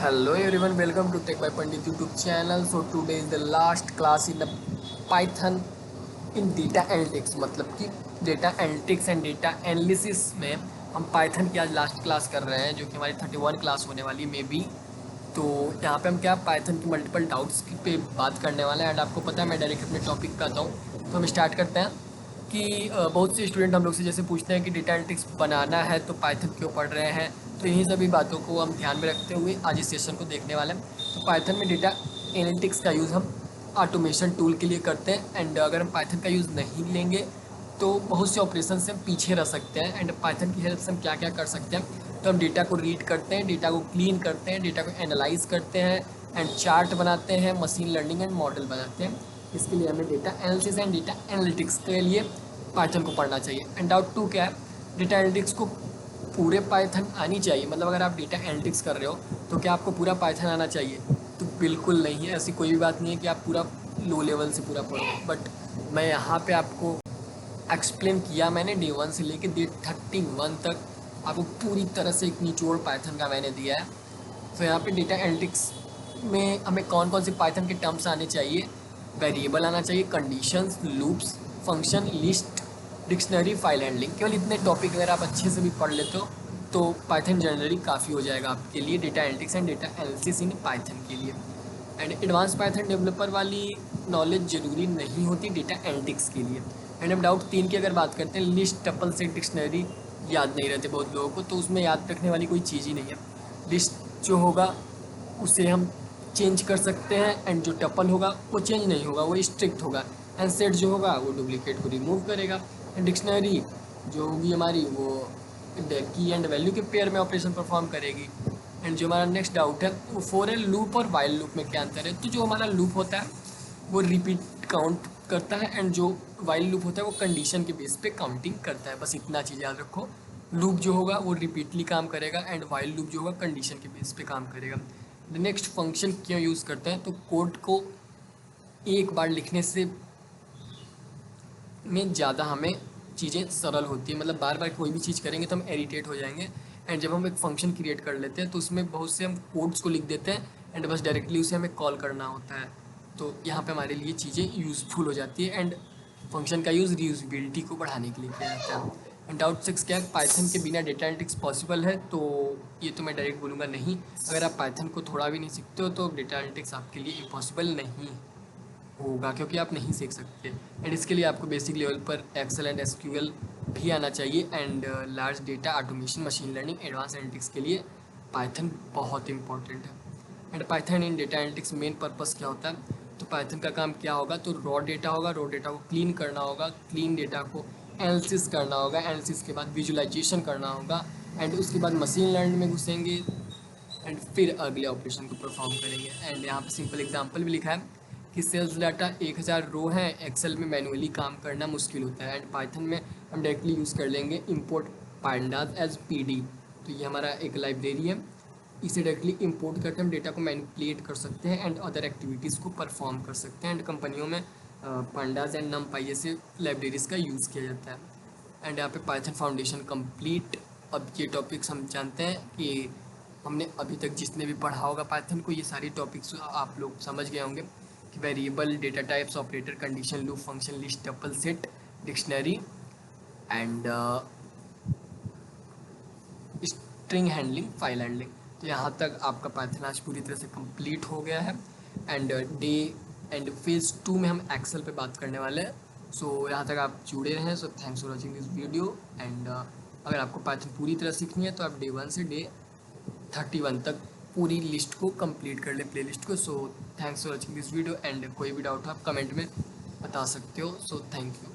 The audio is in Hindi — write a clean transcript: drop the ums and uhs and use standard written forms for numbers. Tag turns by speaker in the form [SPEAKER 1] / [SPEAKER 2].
[SPEAKER 1] Hello everyone, welcome to Tech by Pandit YouTube channel. So today is the last class in the Python in data analytics, मतलब कि data analytics and data analysis में हम पाइथन की आज लास्ट क्लास कर रहे हैं, जो कि हमारी 31 क्लास होने वाली मे बी। तो यहाँ पे हम क्या पाइथन की मल्टीपल डाउट्स पे बात करने वाले हैं। एंड आपको पता है मैं डायरेक्ट अपने टॉपिक पे आता हूँ, तो हम स्टार्ट करते हैं कि बहुत से स्टूडेंट हम लोग से जैसे पूछते हैं कि डेटा एनालिटिक्स बनाना है तो पाइथन क्यों पढ़ रहे हैं। तो इन्हीं सभी बातों को हम ध्यान में रखते हुए आज इस सेशन को देखने वाले हैं। तो पाइथन में डेटा एनालिटिक्स का यूज़ हम ऑटोमेशन टूल के लिए करते हैं। एंड अगर हम पाइथन का यूज़ नहीं लेंगे तो बहुत से ऑपरेशन से हम पीछे रह सकते हैं। एंड पाइथन की हेल्प से हम क्या क्या कर सकते हैं, तो हम डेटा को रीड करते हैं, डेटा को क्लीन करते हैं, डेटा को एनालाइज करते हैं एंड चार्ट बनाते हैं, मशीन लर्निंग एंड मॉडल बनाते हैं। इसके लिए हमें data analysis and data analytics के लिए पाइथन को पढ़ना चाहिए। एंड डाउट टू क्या है, डेटा एनालिटिक्स को पूरे पाइथन आनी चाहिए। मतलब अगर आप डेटा एनालिटिक्स कर रहे हो तो क्या आपको पूरा पाइथन आना चाहिए? तो बिल्कुल नहीं है, ऐसी कोई भी बात नहीं है कि आप पूरा लो लेवल से पूरा पढ़ो। बट मैं यहाँ पे आपको एक्सप्लेन किया मैंने डे 1 से लेके डे 31 तक आपको पूरी तरह से एक निचोड़ पाइथन का मैंने दिया है। तो यहाँ पे डेटा एनालिटिक्स में हमें कौन कौन से पाइथन के टर्म्स आने चाहिए, वेरिएबल आना चाहिए, conditions, loops, function, list, dictionary, file handling. केवल इतने टॉपिक अगर आप अच्छे से भी पढ़ लेते हो तो पाइथन जनरली काफ़ी हो जाएगा आपके लिए, data analytics and data analysis in Python के लिए। एंड एडवांस पाइथन डेवलपर वाली नॉलेज ज़रूरी नहीं होती डेटा एनालिटिक्स के लिए। एंड हम डाउट 3 की अगर बात करते हैं, लिस्ट, टपल, सेट, डिक्शनरी याद नहीं रहते बहुत लोगों को, तो उसमें याद रखने वाली कोई चीज़ ही नहीं है। लिस्ट जो होगा उसे हम चेंज कर सकते हैं, एंड जो टपल होगा वो चेंज नहीं होगा, वो स्ट्रिक्ट होगा। एंड सेट जो होगा वो डुप्लीकेट को रिमूव करेगा। एंड डिक्शनरी जो होगी हमारी वो की एंड वैल्यू के पेयर में ऑपरेशन परफॉर्म करेगी। एंड जो हमारा नेक्स्ट डाउट है वो फॉर ए लूप और वाइल लूप में क्या अंतर है। तो जो हमारा लूप होता है वो रिपीट काउंट करता है, एंड जो वाइल लूप होता है वो कंडीशन के बेस पे काउंटिंग करता है। बस इतना चीज़ याद रखो, लूप जो होगा वो रिपीटली काम करेगा एंड वाइल लूप जो होगा कंडीशन के बेस पे काम करेगा। द नेक्स्ट फंक्शन क्यों यूज़ करते हैं, तो कोड को एक बार लिखने से में ज़्यादा हमें चीज़ें सरल होती है। मतलब बार बार कोई भी चीज़ करेंगे तो हम इरिटेट हो जाएंगे। एंड जब हम एक फंक्शन क्रिएट कर लेते हैं तो उसमें बहुत से हम कोड्स को लिख देते हैं एंड बस डायरेक्टली उसे हमें कॉल करना होता है। तो यहाँ पे हमारे लिए चीज़ें यूज़फुल हो जाती है। एंड फंक्शन का यूज़ रीयूजबिलिटी को बढ़ाने के लिए किया जाता है। एंड डाउट 6 क्या है, पाइथन के बिना डेटा एनालिटिक्स पॉसिबल है? तो ये तो मैं डायरेक्ट बोलूँगा नहीं। अगर आप पाइथन को थोड़ा भी नहीं सीखते हो तो डेटा एनालिटिक्स आपके लिए इम्पॉसिबल नहीं होगा, क्योंकि आप नहीं सीख सकते। एंड इसके लिए आपको बेसिक लेवल पर एक्सेल एंड एसक्यूएल भी आना चाहिए। And large data automation, machine learning, advance analytics के लिए पाइथन बहुत इंपॉर्टेंट है। And Python in data analytics main purpose क्या होता है, तो पाइथन का काम क्या होगा, तो रॉ डेटा होगा, रॉ डेटा को क्लीन करना होगा, क्लीन डेटा को एनालिसिस करना होगा, एनालिसिस के बाद विजुअलाइजेशन करना होगा, एंड उसके बाद मशीन लर्निंग में घुसेंगे एंड फिर अगले ऑपरेशन को परफॉर्म करेंगे। एंड यहाँ पे सिंपल एग्जांपल भी लिखा है कि सेल्स डाटा 1000 रो है, एक्सेल में मैनुअली काम करना मुश्किल होता है। एंड पाइथन में हम डायरेक्टली यूज़ कर लेंगे इंपोर्ट पांडास एज पीडी। तो ये हमारा एक लाइब्रेरी है, इसे डायरेक्टली इंपोर्ट करके हम डेटा को मैनिपुलेट कर सकते हैं एंड अदर एक्टिविटीज़ को परफॉर्म कर सकते हैं। एंड कंपनियों में पांडास एंड नमपाई जैसे लाइब्रेरीज़ का यूज़ किया जाता है। एंड यहाँ पे पाइथन फाउंडेशन कंप्लीट। अब ये टॉपिक्स हम जानते हैं कि हमने अभी तक जिसने भी पढ़ा होगा पाइथन को, ये सारी टॉपिक्स आप लोग समझ गए होंगे कि variable, data types, operator, condition, loop, function, list, tuple, set, dictionary and string handling, file handling. तो यहाँ तक आपका पाइथन आज पूरी तरह से कंप्लीट हो गया है। एंड डे एंड फेज़ 2 में हम एक्सेल पे बात करने वाले हैं। सो यहाँ तक आप जुड़े रहें। So thanks for watching this video. And अगर आपको पाइथन पूरी तरह सीखनी है तो आप डे 1 से डे 31 तक पूरी लिस्ट को कंप्लीट कर लें, प्ले लिस्ट को। So thanks for watching this video. And कोई भी डाउट हो आप कमेंट में बता सकते हो। So thank you.